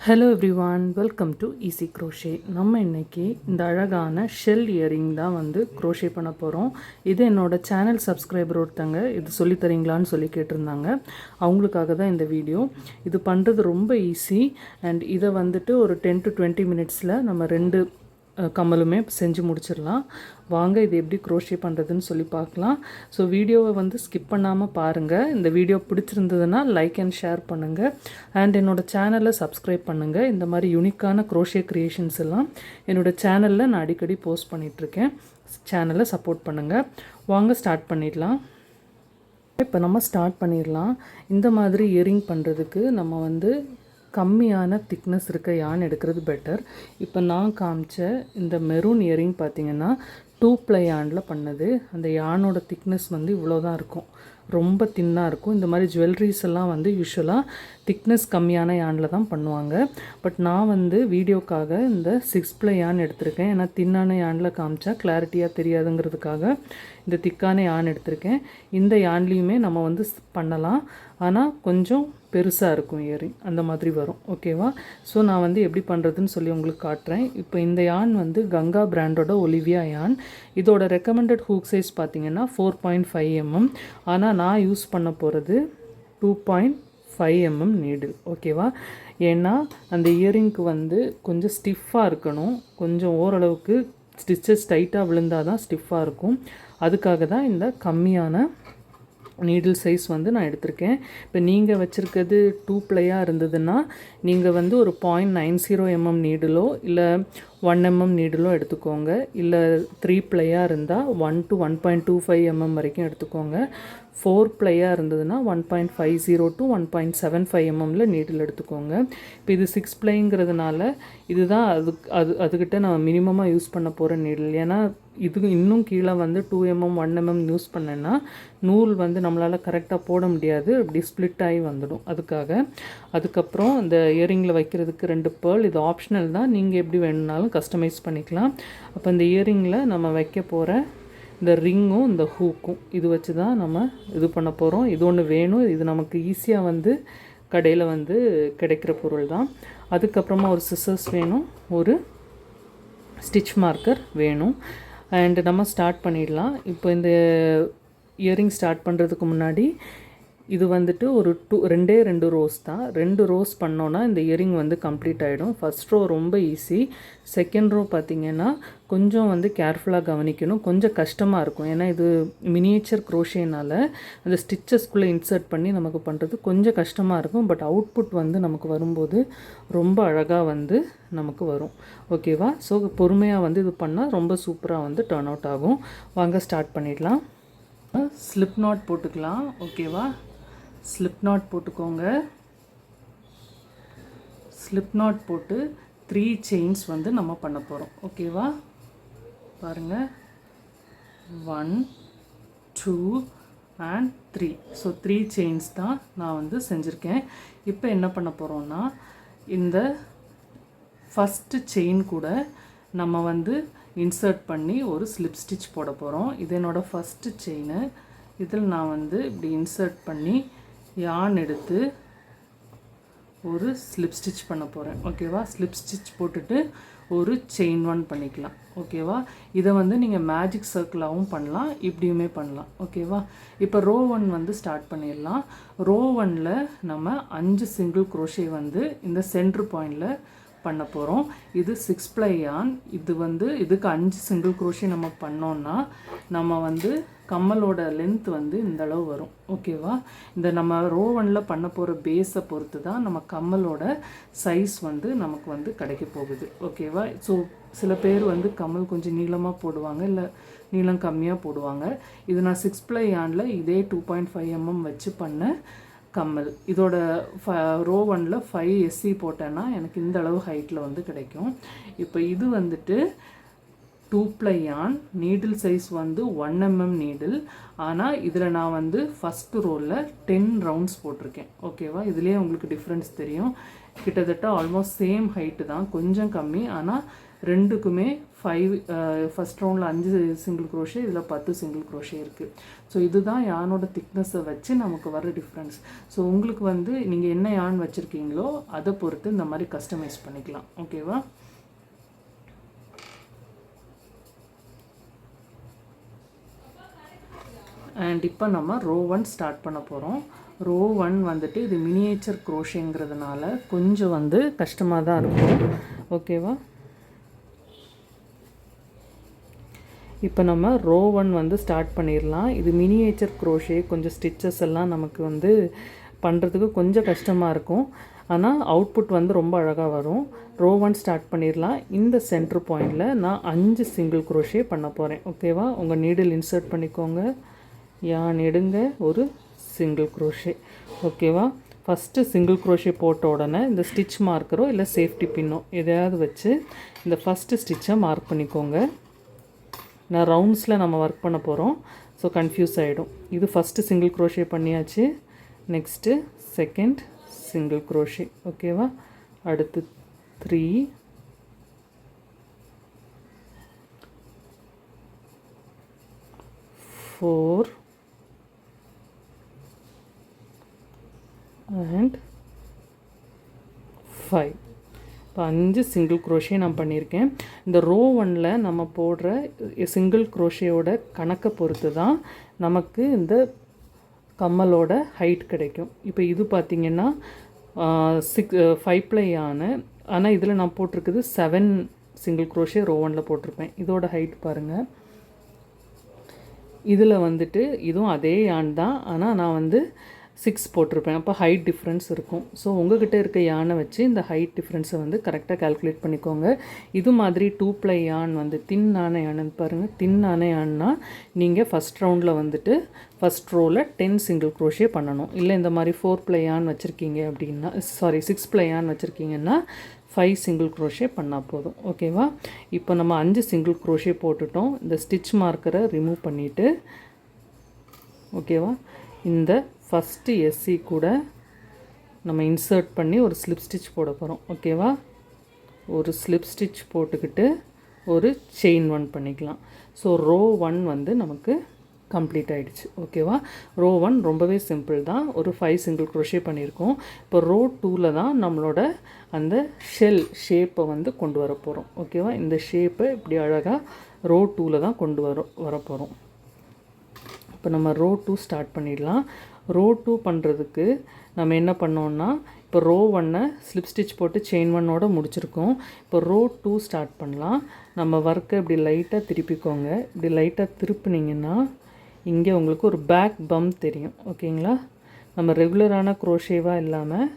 Hello everyone, welcome to easy crochet. நம்ம இன்றைக்கி இந்த அழகான ஷெல் இயரிங் தான் வந்து க்ரோஷே பண்ண போகிறோம். இது என்னோடய சேனல் சப்ஸ்கிரைபர் ஒருத்தங்க இது சொல்லித்தரீங்களான்னு சொல்லி கேட்டிருந்தாங்க. அவங்களுக்காக தான் இந்த வீடியோ. இது பண்ணுறது ரொம்ப ஈஸி அண்ட் இதை வந்துட்டு ஒரு 10 to 20 மினிட்ஸில் நம்ம 2 கம்மலுமே செஞ்சு முடிச்சிடலாம். வாங்க இது எப்படி க்ரோஷே பண்ணுறதுன்னு சொல்லி பார்க்கலாம். ஸோ வீடியோவை வந்து ஸ்கிப் பண்ணாமல் பாருங்கள். இந்த வீடியோ பிடிச்சிருந்ததுன்னா லைக் அண்ட் ஷேர் பண்ணுங்கள் அண்ட் என்னோடய சேனலை சப்ஸ்கிரைப் பண்ணுங்கள். இந்த மாதிரி யூனிக்கான க்ரோஷே க்ரியேஷன்ஸ் எல்லாம் என்னோடய சேனலில் நான் அடிக்கடி போஸ்ட் பண்ணிகிட்ருக்கேன். சேனலை சப்போர்ட் பண்ணுங்கள். வாங்க ஸ்டார்ட் பண்ணிடலாம். இப்போ நம்ம ஸ்டார்ட் பண்ணிடலாம். இந்த மாதிரி இயரிங் பண்ணுறதுக்கு நம்ம வந்து கம்மியான திக்னஸ் இருக்க யான் எடுக்கிறது பெட்டர். இப்போ நான் காமிச்ச இந்த மெரூன் இயரிங் பார்த்திங்கன்னா 2 ply யானில் பண்ணது. அந்த யானோட திக்னஸ் வந்து இவ்வளோ தான் இருக்கும், ரொம்ப தின்னாக இருக்கும். இந்த மாதிரி ஜுவல்லரிஸ் எல்லாம் வந்து யூஸ்வலாக திக்னஸ் கம்மியான யானில் தான் பண்ணுவாங்க. பட் நான் வந்து வீடியோக்காக இந்த 6 ply யான் எடுத்திருக்கேன். ஏன்னா தின்னான யானில் காமிச்சா கிளாரிட்டியாக தெரியாதுங்கிறதுக்காக இந்த திக்கான யான் எடுத்திருக்கேன். இந்த யான்லேயுமே நம்ம வந்து பண்ணலாம், ஆனால் கொஞ்சம் பெருசாக இருக்கும் இயரிங், அந்த மாதிரி வரும். ஓகேவா? ஸோ நான் வந்து எப்படி பண்ணுறதுன்னு சொல்லி உங்களுக்கு காட்டுறேன். இப்போ இந்த யான் வந்து கங்கா பிராண்டோட ஒலிவியா யான். இதோட ரெக்கமெண்டட் ஹூக் சைஸ் பார்த்திங்கன்னா 4.5 mm. ஆனால் நான் யூஸ் பண்ண போகிறது 2.5 mm நீடில். ஓகேவா? ஏன்னா அந்த இயரிங்க்கு வந்து கொஞ்சம் ஸ்டிஃபாக இருக்கணும். கொஞ்சம் ஓரளவுக்கு ஸ்டிச்சஸ் டைட்டாக விழுந்தால் தான் ஸ்டிஃபாக இருக்கும். அதுக்காக தான் இந்த கம்மியான நீடில் சைஸ் வந்து நான் எடுத்திருக்கேன். இப்போ நீங்கள் வச்சுருக்கிறது 2 plyயாக இருந்ததுன்னா நீங்கள் வந்து ஒரு 0.90 mm நீடிலோ இல்லை 1 mm நீடிலோ எடுத்துக்கோங்க. இல்லை 3 plyயாக இருந்தால் 1 to 1.25 mm வரைக்கும் எடுத்துக்கோங்க. 4 plyயாக இருந்ததுன்னா 1.50 to 1.75 mmல நீடில் எடுத்துக்கோங்க. இப்போ இது 6 plyங்கிறதுனால இதுதான் அதுக்கிட்ட நான் மினிமமாக யூஸ் பண்ண போகிற நீடில். ஏன்னா இது இன்னும் கீழே வந்து 2 mm 1 mm யூஸ் பண்ணேன்னா நூல் வந்து நம்மளால் கரெக்டாக போட முடியாது, இப்படி ஸ்ப்ளிட் ஆகி வந்துடும். அதுக்கப்புறம் இந்த இயரிங்கில் வைக்கிறதுக்கு 2 பேர்ல், இது ஆப்ஷனல் தான், நீங்கள் எப்படி வேணும்னாலும் கஸ்டமைஸ் பண்ணிக்கலாம். அப்போ இந்த இயரிங்கில் நம்ம வைக்க போகிற இந்த ரிங்கும் இந்த ஹூக்கும் இது வச்சு தான் நம்ம இது பண்ண போகிறோம். இது ஒன்று வேணும். இது நமக்கு ஈஸியாக வந்து கடையில் வந்து கிடைக்கிற பொருள் தான். அதுக்கப்புறமா ஒரு சிசர்ஸ் வேணும், ஒரு ஸ்டிச் மார்க்கர் வேணும். அண்டு நம்ம ஸ்டார்ட் பண்ணிடலாம். இப்போ இந்த இயரிங் ஸ்டார்ட் பண்ணுறதுக்கு முன்னாடி இது வந்துட்டு ஒரு 2 ரோஸ் தான். 2 ரோஸ் பண்ணோன்னா இந்த இயரிங் வந்து கம்ப்ளீட் ஆகிடும். ஃபஸ்ட் ரோ ரொம்ப ஈஸி. செகண்ட் ரோ பார்த்திங்கன்னா கொஞ்சம் வந்து கேர்ஃபுல்லாக கவனிக்கணும், கொஞ்சம் கஷ்டமாக இருக்கும். ஏன்னா இது மினியேச்சர் க்ரோஷேனால் அந்த ஸ்டிச்சஸ்குள்ளே இன்சர்ட் பண்ணி நமக்கு பண்ணுறது கொஞ்சம் கஷ்டமாக இருக்கும். பட் அவுட்புட் வந்து நமக்கு வரும்போது ரொம்ப அழகாக வந்து நமக்கு வரும். ஓகேவா? ஸோ பொறுமையாக வந்து இது பண்ணால் ரொம்ப சூப்பராக வந்து டர்ன் அவுட் ஆகும். வாங்க ஸ்டார்ட் பண்ணிடலாம். ஸ்லிப் நாட் போட்டுக்கலாம். ஓகேவா? ஸ்லிப் நாட் போட்டுக்கோங்க. ஸ்லிப் நாட் போட்டு 3 செயின்ஸ் வந்து நம்ம பண்ண போகிறோம். ஓகேவா? பாருங்கள், 1 2 and 3. ஸோ 3 செயின்ஸ் தான் நான் வந்து செஞ்சுருக்கேன். இப்போ என்ன பண்ண போகிறோன்னா இந்த ஃபஸ்ட்டு செயின் கூட நம்ம வந்து இன்சர்ட் பண்ணி ஒரு ஸ்லிப் ஸ்டிச் போட போகிறோம். இது என்னோடய ஃபஸ்ட்டு செயின். இதில் நான் வந்து இப்படி இன்சர்ட் பண்ணி யான் எடுத்து ஒரு ஸ்லிப் ஸ்டிச் பண்ண போகிறேன். ஓகேவா? ஸ்லிப் ஸ்டிச் போட்டுட்டு ஒரு செயின் 1 பண்ணிக்கலாம். ஓகேவா? இதை வந்து நீங்கள் மேஜிக் சர்க்கிளாகவும் பண்ணலாம், இப்படியுமே பண்ணலாம். ஓகேவா? இப்போ ரோ 1 வந்து ஸ்டார்ட் பண்ணிடலாம். ரோ 1ல் நம்ம 5 சிங்கிள் க்ரோஷே வந்து இந்த சென்ட்ரு பாயிண்டில் பண்ண போகிறோம். இது 6 ply யான். இது வந்து இதுக்கு 5 சிங்கிள் க்ரோஷே நம்ம பண்ணோன்னா நம்ம வந்து கம்மலோட லென்த் வந்து இந்த அளவு வரும். ஓகேவா? இந்த நம்ம ரோ 1ல் பண்ண போகிற பேஸை பொறுத்து தான் நம்ம கம்மலோட சைஸ் வந்து நமக்கு வந்து கிடைக்க போகுது. ஓகேவா? ஸோ சில பேர் வந்து கம்மல் கொஞ்சம் நீளமாக போடுவாங்க, இல்லை நீளம் கம்மியாக போடுவாங்க. இது நான் 6 ply யானில் இதே 2.5 mm வச்சு பண்ண கம்மல். இதோட ரோ 1ல் 5 SC போட்டேன்னா எனக்கு இந்த அளவு ஹைட்டில் வந்து கிடைக்கும். இப்போ இது வந்துட்டு 2 ply யான். நீடில் சைஸ் வந்து 1 mm நீடில். ஆனால் இதில் நான் வந்து ஃபஸ்ட்டு ரோவில் 10 ரவுண்ட்ஸ் போட்டிருக்கேன். ஓகேவா? இதுலேயே உங்களுக்கு டிஃப்ரென்ஸ் தெரியும். கிட்டத்தட்ட ஆல்மோஸ்ட் சேம் ஹைட்டு தான், கொஞ்சம் கம்மி. ஆனால் ரெண்டுக்குமே 5 ஃபஸ்ட் ரவுண்டில் 5 சிங்கிள் க்ரோஷே, இதில் 10 சிங்கிள் க்ரோஷே இருக்குது. ஸோ இதுதான் யானோட திக்னஸை வச்சு நமக்கு வர டிஃப்ரென்ஸ். ஸோ உங்களுக்கு வந்து நீங்கள் என்ன யான் வச்சுருக்கீங்களோ அதை பொறுத்து இந்த மாதிரி கஸ்டமைஸ் பண்ணிக்கலாம். ஓகேவா? அண்ட் இப்போ நம்ம ரோ 1 ஸ்டார்ட் பண்ண போகிறோம். ரோ 1 வந்துட்டு இது மினியேச்சர் க்ரோஷேங்கிறதுனால கொஞ்சம் வந்து கஷ்டமாக தான் இருக்கும். ஓகேவா? இப்போ நம்ம ரோ 1 வந்து ஸ்டார்ட் பண்ணிடலாம். இது மினியேச்சர் க்ரோஷே, கொஞ்சம் ஸ்டிச்சஸ் எல்லாம் நமக்கு வந்து பண்ணுறதுக்கு கொஞ்சம் கஷ்டமாக இருக்கும். ஆனால் அவுட்புட் வந்து ரொம்ப அழகாக வரும். ரோ 1 ஸ்டார்ட் பண்ணிடலாம். இந்த சென்டர் பாயிண்டில் நான் 5 சிங்கிள் க்ரோஷே பண்ண போகிறேன். ஓகேவா? உங்கள் நீடில் இன்சர்ட் பண்ணிக்கோங்க, யான் எடுங்க, ஒரு சிங்கிள் க்ரோஷே. ஓகேவா? ஃபஸ்ட்டு சிங்கிள் க்ரோஷே போட்ட உடனே இந்த ஸ்டிச் மார்க்கரோ இல்லை சேஃப்டி பின்னோ எதையாவது வச்சு இந்த ஃபஸ்ட்டு ஸ்டிச்சை மார்க் பண்ணிக்கோங்க. நான் ரவுண்ட்ஸில் நம்ம ஒர்க் பண்ண போகிறோம், ஸோ கன்ஃபியூஸ் ஆகிடும். இது ஃபஸ்ட்டு சிங்கிள் க்ரோஷே பண்ணியாச்சு. Next second single crochet. ஓகேவா? அடுத்து 3, 4 and 5. இப்போ 5 சிங்கிள் க்ரோஷே நான் பண்ணியிருக்கேன். இந்த ரோ 1ல் நம்ம போடுற சிங்கிள் க்ரோஷேயோட கணக்கை பொறுத்து தான் நமக்கு இந்த கம்மலோட ஹைட் கிடைக்கும். இப்போ இது பார்த்திங்கன்னா 5 ப்ளை யானு, ஆனால் இதில் நான் போட்டிருக்குது 7 சிங்கிள் க்ரோஷே ரோ 1ல் போட்டிருப்பேன். இதோட ஹைட் பாருங்கள். இதில் வந்துட்டு இதுவும் அதே யான் தான், ஆனால் நான் வந்து 6 போட்டிருப்பேன். அப்போ ஹைட் டிஃப்ரென்ஸ் இருக்கும். ஸோ உங்கள்கிட்ட இருக்க யானை வச்சு இந்த ஹைட் டிஃப்ரென்ஸை வந்து கரெக்டாக கால்குலேட் பண்ணிக்கோங்க. இது மாதிரி 2 ப்ளை யான் வந்து தின்னான யானு பாருங்கள். தின்னான யான்னா நீங்கள் ஃபஸ்ட் ரவுண்டில் வந்துட்டு ஃபஸ்ட் ரோவில் 10 சிங்கிள் க்ரோஷே பண்ணணும். இல்லை இந்த மாதிரி 4 ப்ளை யான் வச்சுருக்கீங்க அப்படின்னா, 6 ப்ளை யான் வச்சுருக்கீங்கன்னா 5 சிங்கிள் க்ரோஷே பண்ணால் போதும். ஓகேவா? இப்போ நம்ம 5 சிங்கிள் க்ரோஷே போட்டுட்டோம். இந்த ஸ்டிச் மார்க்கரை ரிமூவ் பண்ணிவிட்டு, ஓகேவா, இந்த ஃபஸ்ட்டு எஸ்சி கூட நம்ம இன்சர்ட் பண்ணி ஒரு ஸ்லிப் ஸ்டிச் போட போகிறோம். ஓகேவா? ஒரு ஸ்லிப் ஸ்டிச் போட்டுக்கிட்டு ஒரு செயின் 1 பண்ணிக்கலாம். ஸோ ரோ 1 வந்து நமக்கு கம்ப்ளீட் ஆகிடுச்சு. ஓகேவா? ரோ 1 ரொம்பவே சிம்பிள் தான். ஒரு 5 சிங்கிள் க்ரோஷே பண்ணியிருக்கோம். இப்போ ரோ 2ல் தான் நம்மளோட அந்த ஷெல் ஷேப்பை வந்து கொண்டு வர போகிறோம். ஓகேவா? இந்த ஷேப்பை இப்படி அழகாக ரோ 2ல் தான் கொண்டு வர போகிறோம். இப்போ நம்ம ரோ 2 ஸ்டார்ட் பண்ணிடலாம். ரோ 2 பண்ணுறதுக்கு நம்ம என்ன பண்ணோன்னா, இப்போ ரோ 1 ஸ்லிப் ஸ்டிச் போட்டு செயின் 1ஓட முடிச்சிருக்கோம். இப்போ ரோ 2 ஸ்டார்ட் பண்ணலாம். நம்ம ஒர்க்கை இப்படி லைட்டாக திருப்பிக்கோங்க. இப்படி லைட்டாக திருப்பினீங்கன்னா இங்கே உங்களுக்கு ஒரு பேக் பம்ப் தெரியும். ஓகேங்களா? நம்ம ரெகுலரான க்ரோஷேவாக இல்லாமல்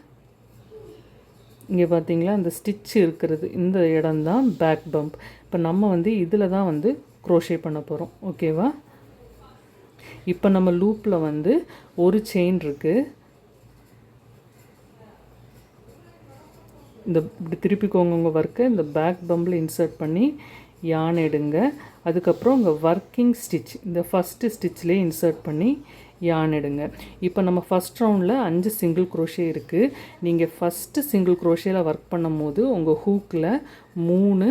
இங்கே பார்த்தீங்களா இந்த ஸ்டிச் இருக்கிறது, இந்த இடம்தான் பேக் பம்ப். இப்போ நம்ம வந்து இதில் தான் வந்து க்ரோஷே பண்ண போகிறோம். ஓகேவா? இப்போ நம்ம லூப்பில் வந்து ஒரு செயின் இருக்குது. இந்த இப்படி திருப்பிக்கோங்க உங்கள் ஒர்க்கை. இந்த பேக் பம்பில் இன்சர்ட் பண்ணி யான் எடுங்க. அதுக்கப்புறம் உங்கள் ஒர்க்கிங் ஸ்டிச் இந்த ஃபஸ்ட்டு ஸ்டிச்லேயே இன்சர்ட் பண்ணி யான் எடுங்க. இப்போ நம்ம ஃபஸ்ட் ரவுண்டில் 5 சிங்கிள் க்ரோஷே இருக்குது. நீங்கள் ஃபஸ்ட்டு சிங்கிள் க்ரோஷேயில் ஒர்க் பண்ணும் போது உங்கள் ஹூக்கில் 3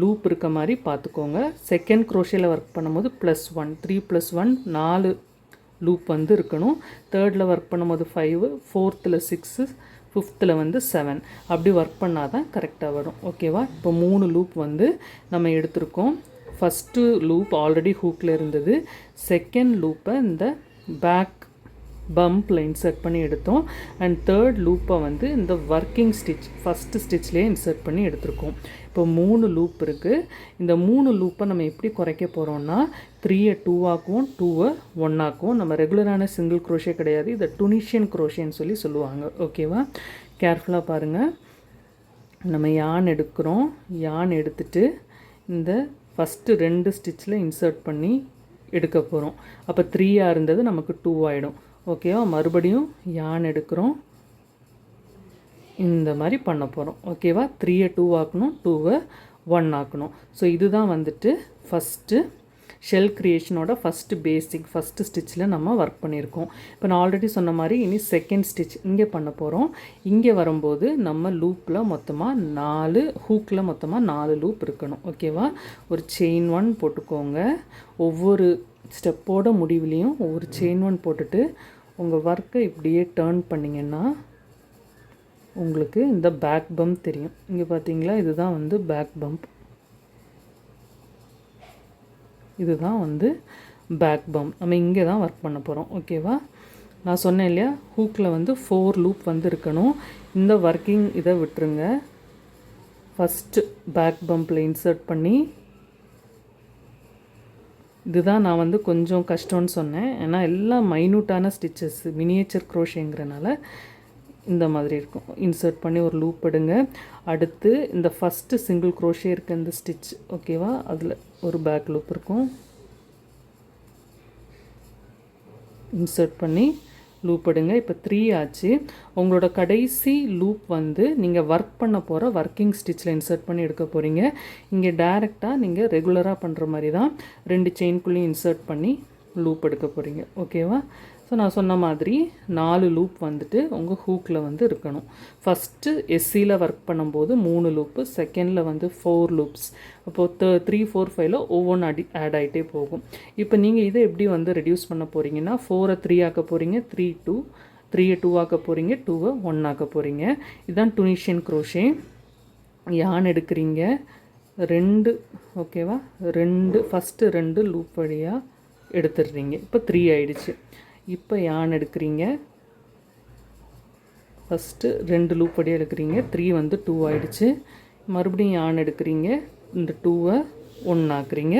லூப் இருக்க மாதிரி பார்த்துக்கோங்க. செகண்ட் க்ரோஷேயில் ஒர்க் பண்ணும்போது +1, 3 + 1 4 லூப் வந்து இருக்கணும். தேர்டில் ஒர்க் பண்ணும்போது 5, ஃபோர்த்தில் 6, ஃபிஃப்த்தில் வந்து 7 அப்படி ஒர்க் பண்ணால் தான் கரெக்டாக வரும். ஓகேவா? இப்போ 3 லூப் வந்து நம்ம எடுத்திருக்கோம். ஃபஸ்ட்டு லூப் ஆல்ரெடி ஹூக்கில் இருந்தது. செகண்ட் லூப்பை இந்த பேக் பம்பில் இன்சர்ட் பண்ணி எடுத்தோம். அண்ட் தேர்ட் லூப்பை வந்து இந்த ஒர்க்கிங் ஸ்டிச் ஃபஸ்ட்டு ஸ்டிச்லேயே இன்சர்ட் பண்ணி எடுத்திருக்கோம். இப்போ 3 லூப் இருக்குது. இந்த 3 லூப்பை நம்ம எப்படி குறைக்க போகிறோம்னா, 3-ஐ 2 ஆக்குவோம், 2-ஐ 1 ஆக்குவோம். நம்ம ரெகுலரான சிங்கிள் க்ரோஷே கிடையாது, இதை டுனிஷியன் க்ரோஷேன்னு சொல்லுவாங்க. ஓகேவா? கேர்ஃபுல்லாக பாருங்கள். நம்ம யான் எடுக்கிறோம். யான் எடுத்துட்டு இந்த ஃபஸ்ட்டு 2 ஸ்டிச்சில் இன்சர்ட் பண்ணி எடுக்க போகிறோம். அப்போ 3ஆக இருந்தது நமக்கு 2 ஆகிடும். ஓகேவா? மறுபடியும் யான் எடுக்கிறோம். இந்த மாதிரி பண்ண போகிறோம். ஓகேவா? 3-ஐ 2 ஆக்கணும், 2-ஐ 1 ஆக்கணும். ஸோ இதுதான் வந்துட்டு ஃபஸ்ட்டு ஷெல் க்ரியேஷனோட ஃபஸ்ட்டு ஸ்டிச்சில் நம்ம ஒர்க் பண்ணியிருக்கோம். இப்போ நான் ஆல்ரெடி சொன்ன மாதிரி இனி செகண்ட் ஸ்டிச் இங்கே பண்ண போகிறோம். இங்கே வரும்போது நம்ம லூப்பில் மொத்தமாக 4 ஹூக்கில் மொத்தமாக 4 லூப் இருக்கணும். ஓகேவா? ஒரு செயின் 1 போட்டுக்கோங்க. ஒவ்வொரு ஸ்டெப்போட முடிவுலேயும் ஒவ்வொரு செயின் 1 போட்டுட்டு உங்கள் ஒர்க்கை இப்படியே டேர்ன் பண்ணிங்கன்னா உங்களுக்கு இந்த பேக் பம்ப் தெரியும். இங்கே பார்த்தீங்களா, இதுதான் வந்து பேக் பம்ப். இதுதான் வந்து பேக் பம்ப். நம்ம இங்கே தான் ஒர்க் பண்ண போகிறோம். ஓகேவா? நான் சொன்னேன் இல்லையா, ஹூக்கில் வந்து 4 லூப் வந்து இருக்கணும். இந்த ஒர்க்கிங் இதை விட்டுருங்க. ஃபஸ்ட்டு பேக் பம்பில் இன்சர்ட் பண்ணி, இதுதான் நான் வந்து கொஞ்சம் கஷ்டம்னு சொன்னேன். ஏன்னா எல்லாம் மைனூட்டான ஸ்டிச்சஸ், மினியேச்சர் க்ரோஷேங்கிறனால இந்த மாதிரி இருக்கும். இன்சர்ட் பண்ணி ஒரு லூப் எடுங்க. அடுத்து இந்த ஃபஸ்ட்டு சிங்கிள் க்ரோஷே இருக்க இந்த ஸ்டிச், ஓகேவா, அதில் ஒரு பேக் லூப் இருக்கும். இன்சர்ட் பண்ணி லூப் எடுங்க. இப்போ 3 ஆச்சு. உங்களோட கடைசி லூப் வந்து நீங்கள் ஒர்க் பண்ண போகிற ஒர்க்கிங் ஸ்டிச்சில் இன்சர்ட் பண்ணி எடுக்க போகிறீங்க. இங்கே டைரெக்டாக நீங்கள் ரெகுலராக பண்ணுற மாதிரி தான் 2 செயின்குள்ளேயும் இன்சர்ட் பண்ணி லூப் எடுக்க போகிறீங்க. ஓகேவா? ஸோ நான் சொன்ன மாதிரி 4 லூப் வந்துட்டு உங்கள் ஹூக்கில் வந்து இருக்கணும். ஃபஸ்ட்டு எஸ்சியில் ஒர்க் பண்ணும்போது 3 லூப்பு, செகண்டில் வந்து 4 லூப்ஸ். அப்போது 3, 4, 5ல் ஒவ்வொன்று ஆட் ஆகிட்டே போகும். இப்போ நீங்கள் இதை எப்படி வந்து ரெடியூஸ் பண்ண போகிறீங்கன்னா 4ஐ 3 ஆக்க போகிறீங்க, 3ஐ 2 ஆக்க போகிறீங்க, 2ஐ 1 ஆக்க போகிறீங்க. இதுதான் டுனிஷியன் க்ரோஷே. யான் எடுக்கிறீங்க 2, ஓகேவா, ஃபஸ்ட்டு 2 லூப் வழியாக எடுத்துடுறீங்க. இப்போ 3 ஆயிடுச்சு. இப்போ யான் எடுக்கிறீங்க, ஃபஸ்ட்டு 2 லூப் வழியாக எடுக்கிறீங்க, 3 வந்து 2 ஆகிடுச்சு. மறுபடியும் யான் எடுக்கிறீங்க, இந்த 2ஐ 1 ஆக்குறீங்க,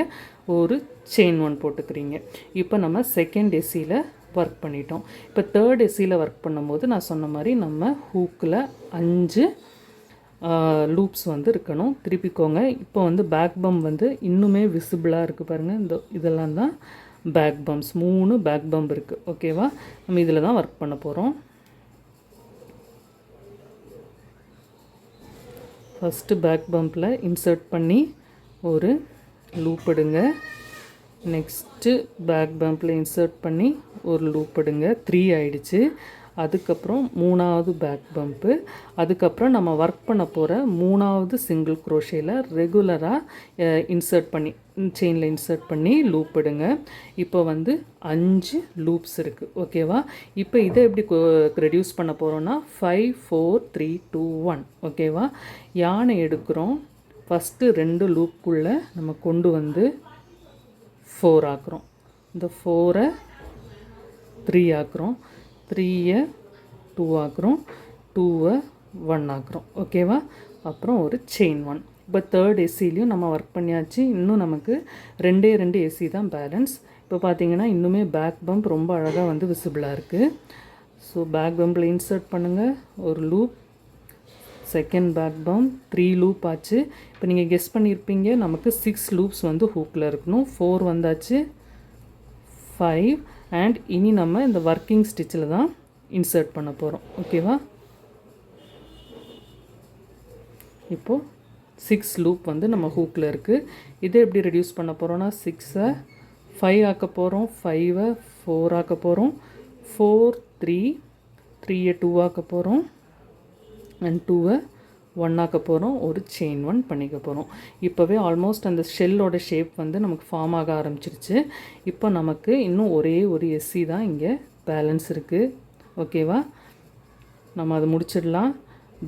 ஒரு செயின் 1 போட்டுக்கிறீங்க. இப்போ நம்ம செகண்ட் எஸ்சியில் ஒர்க் பண்ணிட்டோம். இப்போ தேர்ட் எஸ்சியில் ஒர்க் பண்ணும்போது நான் சொன்ன மாதிரி நம்ம ஹூக்கில் 5 லூப்ஸ் வந்து இருக்கணும். திருப்பிக்கோங்க. இப்போ வந்து பேக் பம்ப் வந்து இன்னுமே விசிபிளாக இருக்குது பாருங்கள். இதெல்லாம் தான் பேக் பம்ப்ஸ். 3 பேக் பம்ப் இருக்குது. ஓகேவா? நம்ம இதில் தான் ஒர்க் பண்ண போகிறோம். ஃபஸ்ட்டு பேக் பம்பில் இன்சர்ட் பண்ணி ஒரு லூப் எடுங்க. நெக்ஸ்ட்டு பேக் பம்பில் இன்சர்ட் பண்ணி ஒரு லூப் எடுங்க. 3 ஆயிடுச்சு. அதுக்கப்புறம் 3வது பேக் பம்ப்பு. அதுக்கப்புறம் நம்ம ஒர்க் பண்ண போகிற 3வது சிங்கிள் க்ரோஷேயில் ரெகுலராக இன்சர்ட் பண்ணி செயினில் இன்சர்ட் பண்ணி லூப் எடுங்க. இப்போ வந்து 5 லூப்ஸ் இருக்குது. ஓகேவா? இப்போ இதை எப்படி ரெடியூஸ் பண்ண போகிறோன்னா 5, 4, 3, 2, 1. ஓகேவா? யானை எடுக்கிறோம். ஃபஸ்ட்டு 2 லூப்புக்குள்ளே நம்ம கொண்டு வந்து 4 ஆக்குறோம். இந்த 4ஐ 3 ஆக்குறோம், 3ஐ 2 ஆக்குறோம், 2ஐ 1 ஆக்குறோம். ஓகேவா? அப்புறம் ஒரு செயின் 1. இப்போ தேர்ட் எஸ்சிலையும் நம்ம ஒர்க் பண்ணியாச்சு. இன்னும் நமக்கு 2 எஸ்சி தான் பேலன்ஸ். இப்போ பார்த்தீங்கன்னா இன்னுமே பேக் பம்ப் ரொம்ப அழகாக வந்து விசிபிளாக இருக்குது. ஸோ பேக் பம்பில் இன்சர்ட் பண்ணுங்கள், ஒரு loop, second back pump, 3 loop ஆச்சு. இப்போ நீங்கள் கெஸ் பண்ணியிருப்பீங்க நமக்கு 6 லூப்ஸ் வந்து ஹூக்கில் இருக்கணும். 4 வந்தாச்சு, 5. அண்ட் இனி நம்ம இந்த ஒர்க்கிங் ஸ்டிச்சில் தான் இன்சர்ட் பண்ண போகிறோம். ஓகேவா? இப்போது 6 லூப் வந்து நம்ம ஹூக்கில் இருக்குது. இதை எப்படி ரெடியூஸ் பண்ண போகிறோன்னா 6ஐ 5 ஆக்க போகிறோம், 5ஐ 4 ஆக்க போகிறோம், 4, 3ஐ 2 ஆக்க போகிறோம், அண்ட் 2ஐ 1 ஆக்க போகிறோம், ஒரு செயின் 1 பண்ணிக்க போகிறோம். இப்போவே ஆல்மோஸ்ட் அந்த ஷெல்லோட ஷேப் வந்து நமக்கு ஃபார்ம் ஆக ஆரம்பிச்சிருச்சு. இப்போ நமக்கு இன்னும் ஒரே ஒரு எஸ்சி தான் இங்கே பேலன்ஸ் இருக்குது. ஓகேவா? நம்ம அதை முடிச்சிடலாம்.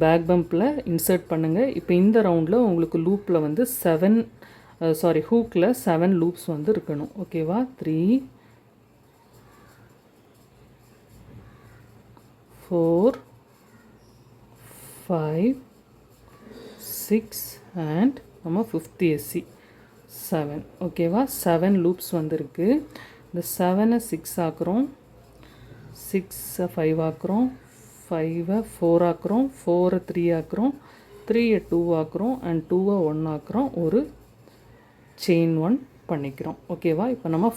பேக் பம்பில் இன்சர்ட் பண்ணுங்கள். இப்போ இந்த ரவுண்டில் உங்களுக்கு லூப்பில் வந்து ஹூக்கில் 7 லூப்ஸ் வந்து இருக்கணும். ஓகேவா? 3, 4, 5, 6 அண்ட் நம்ம 5th எஸ்சி 7. ஓகேவா? 7 லூப்ஸ் வந்துருக்கு. இந்த 7ஐ 6 ஆக்குறோம், 6ஐ 5 ஆக்குறோம், 5ஐ 4 ஆக்குறோம், 4ஐ 3 ஆக்குறோம், 3ஐ 2 ஆக்குறோம், அண்ட் 2ஐ 1 ஆக்குறோம், ஒரு செயின் 1 பண்ணிக்கிறோம். ஓகேவா? இப்போ நம்ம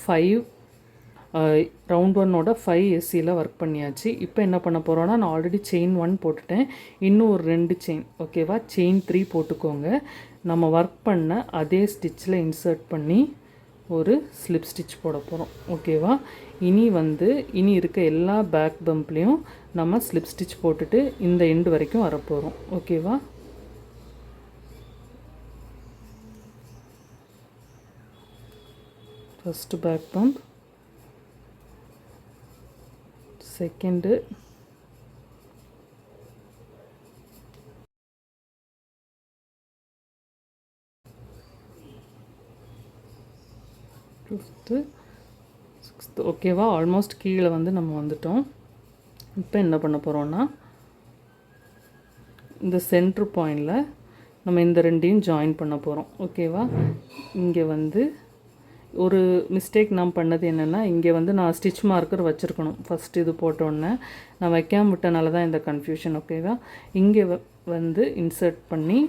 ரவுண்ட் 1ஓட 5 எஸ்சியில் ஒர்க் பண்ணியாச்சு. இப்போ என்ன பண்ண போகிறோன்னா, நான் ஆல்ரெடி செயின் 1 போட்டுட்டேன், இன்னும் ஒரு 2 செயின். ஓகேவா? செயின் 3 போட்டுக்கோங்க. நம்ம ஒர்க் பண்ண அதே ஸ்டிச்சில் இன்சர்ட் பண்ணி ஒரு ஸ்லிப் ஸ்டிச் போட போகிறோம். ஓகேவா? இனி இருக்க எல்லா பேக் பம்ப்லேயும் நம்ம ஸ்லிப் ஸ்டிச் போட்டுட்டு இந்த எண்டு வரைக்கும் வரப்போகிறோம். ஓகேவா? First back pump, second, fifth, sixth. ஓகேவா? ஆல்மோஸ்ட் கீழே நம்ம வந்துட்டோம். இப்போ என்ன பண்ண போகிறோன்னா, இந்த சென்ட்ரு பாயிண்டில் நம்ம இந்த ரெண்டையும் ஜாயின் பண்ண போகிறோம். ஓகேவா? இங்கே ஒரு மிஸ்டேக் நான் பண்ணது என்னென்னா, இங்கே நான் ஸ்டிச் மார்க்கர் வச்சுருக்கணும் ஃபஸ்ட்டு. இது போட்டோன்னே நான் வைக்காமல் விட்டனால தான் இந்த கன்ஃபியூஷன். ஓகேவா? இங்கே இன்சர்ட் பண்ணி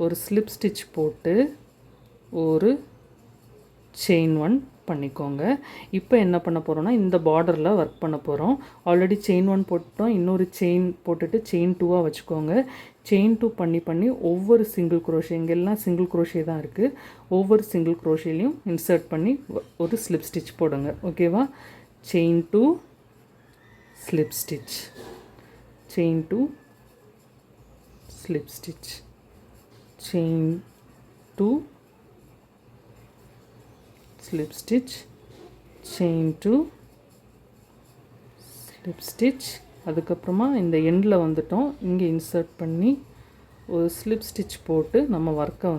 ஒரு ஸ்லிப் ஸ்டிச் போட்டு ஒரு செயின் 1 பண்ணிக்கோங்க. இப்போ என்ன பண்ண போகிறோன்னா, இந்த பார்டரில் ஒர்க் பண்ண போகிறோம். ஆல்ரெடி செயின் 1 போட்டோம். இன்னொரு செயின் போட்டுட்டு செயின் 2 வச்சுக்கோங்க. செயின் 2 பண்ணி ஒவ்வொரு சிங்கிள் குரோஷே, இங்கெல்லாம் சிங்கிள் குரோஷே தான் இருக்குது, ஒவ்வொரு சிங்கிள் குரோஷேலையும் இன்சர்ட் பண்ணி ஒரு ஸ்லிப் ஸ்டிச் போடுங்க. ஓகேவா? Chain 2 slip stitch, chain 2 slip stitch, chain 2 slip stitch, chain 2 slip stitch. அதுக்கப்புறமா இந்த எண்டில் வந்துட்டோம். இங்கே இன்சர்ட் பண்ணி ஒரு ஸ்லிப் ஸ்டிச் போட்டு நம்ம ஒர்க்கை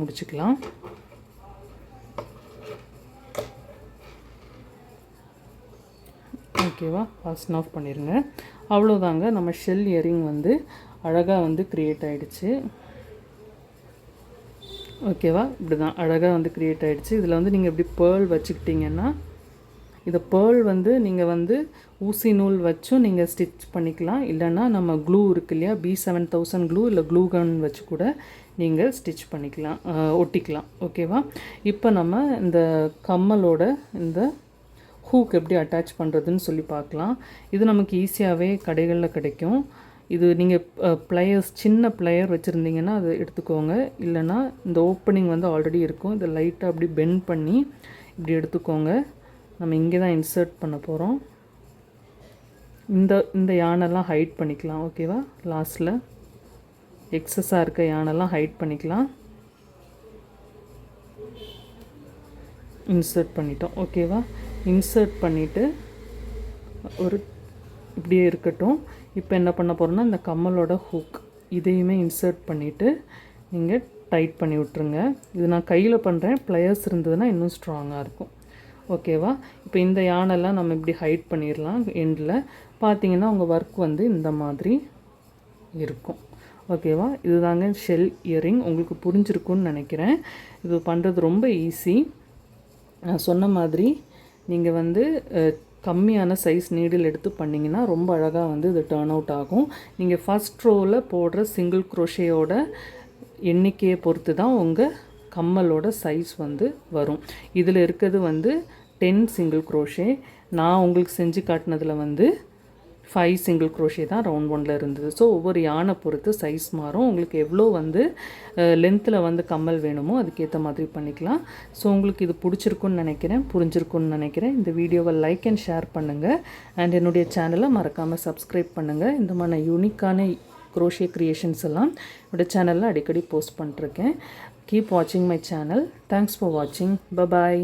முடிச்சுக்கலாம். ஓகேவா? ஃபாஸ்ட் ஆஃப் பண்ணிடுங்க. அவ்வளோதாங்க, நம்ம ஷெல் இயரிங் அழகாக க்ரியேட் ஆகிடுச்சு. ஓகேவா? இப்படி தான் அழகாக க்ரியேட் ஆகிடுச்சு. இதில் நீங்கள் இப்படி பேர்ல் வச்சுக்கிட்டிங்கன்னா, இதை பேர்ல் நீங்கள் ஊசி நூல் வச்சும் நீங்கள் ஸ்டிச் பண்ணிக்கலாம். இல்லைன்னா நம்ம க்ளூ இருக்கு இல்லையா, B7000 க்ளூ இல்லை க்ளூ கன் வச்சு கூட நீங்கள் ஸ்டிச் பண்ணிக்கலாம், ஒட்டிக்கலாம். ஓகேவா? இப்போ நம்ம இந்த கம்மலோட இந்த ஹூக் எப்படி அட்டாச் பண்ணுறதுன்னு சொல்லி பார்க்கலாம். இது நமக்கு ஈஸியாகவே கடைகளில் கிடைக்கும். இது நீங்கள் ப்ளையர்ஸ், சின்ன ப்ளையர் வச்சுருந்தீங்கன்னா அதை எடுத்துக்கோங்க. இல்லைனா இந்த ஓப்பனிங் ஆல்ரெடி இருக்கும், இதை லைட்டாக அப்படி பெண்ட் பண்ணி இப்படி எடுத்துக்கோங்க. நம்ம இங்கே தான் இன்சர்ட் பண்ண போகிறோம். இந்த யானெல்லாம் ஹைட் பண்ணிக்கலாம். ஓகேவா? லாஸ்ட்டில் எக்ஸஸாக இருக்க யானெல்லாம் ஹைட் பண்ணிக்கலாம். இன்சர்ட் பண்ணிட்டோம். ஓகேவா? இன்சர்ட் பண்ணிவிட்டு ஒரு இப்படியே இருக்கட்டும். இப்போ என்ன பண்ண போகிறோன்னா, இந்த கம்மலோட ஹூக் இதையுமே இன்சர்ட் பண்ணிவிட்டு நீங்கள் டைட் பண்ணி விட்ருங்க. இது நான் கையில் பண்ணுறேன், ப்ளையர்ஸ் இருந்ததுன்னா இன்னும் ஸ்ட்ராங்காக இருக்கும். ஓகேவா? இப்போ இந்த யானெல்லாம் நம்ம இப்படி ஹைட் பண்ணிடலாம். எண்டில் பார்த்தீங்கன்னா உங்கள் ஒர்க் இந்த மாதிரி இருக்கும். ஓகேவா? இதுதாங்க ஷெல் இயரிங். உங்களுக்கு புரிஞ்சிருக்குன்னு நினைக்கிறேன். இது பண்ணுறது ரொம்ப ஈஸி. நான் சொன்ன மாதிரி நீங்கள் கம்மியான சைஸ் நீடில் எடுத்து பண்ணிங்கன்னா ரொம்ப அழகாக இது டர்ன் அவுட் ஆகும். நீங்கள் ஃபஸ்ட் ரோவில் போடுற சிங்கிள் குரோஷேயோட எண்ணிக்கையை பொறுத்து தான் உங்கள் கம்மலோட சைஸ் வரும். இதில் இருக்கிறது 10 சிங்கிள் குரோஷே. நான் உங்களுக்கு செஞ்சு காட்டினதில் 5 சிங்கிள் குரோஷே தான் ரவுண்ட் 1ல் இருந்தது. ஸோ ஒவ்வொரு யானை பொறுத்து சைஸ் மாறும். உங்களுக்கு எவ்வளோ லென்த்தில் கம்மல் வேணுமோ அதுக்கேற்ற மாதிரி பண்ணிக்கலாம். ஸோ உங்களுக்கு இது பிடிச்சிருக்குன்னு நினைக்கிறேன், புரிஞ்சிருக்குன்னு நினைக்கிறேன். இந்த வீடியோவை லைக் அண்ட் ஷேர் பண்ணுங்கள். அண்ட் என்னுடைய சேனலை மறக்காமல் சப்ஸ்கிரைப் பண்ணுங்கள். இந்த மாதிரி யூனிக்கான குரோஷே க்ரியேஷன்ஸ் எல்லாம் என்னோடய சேனலில் அடிக்கடி போஸ்ட் பண்ணிட்டுருக்கேன். கீப் வாட்சிங் மை சேனல். தேங்க்ஸ் ஃபார் வாட்சிங். பபாய்.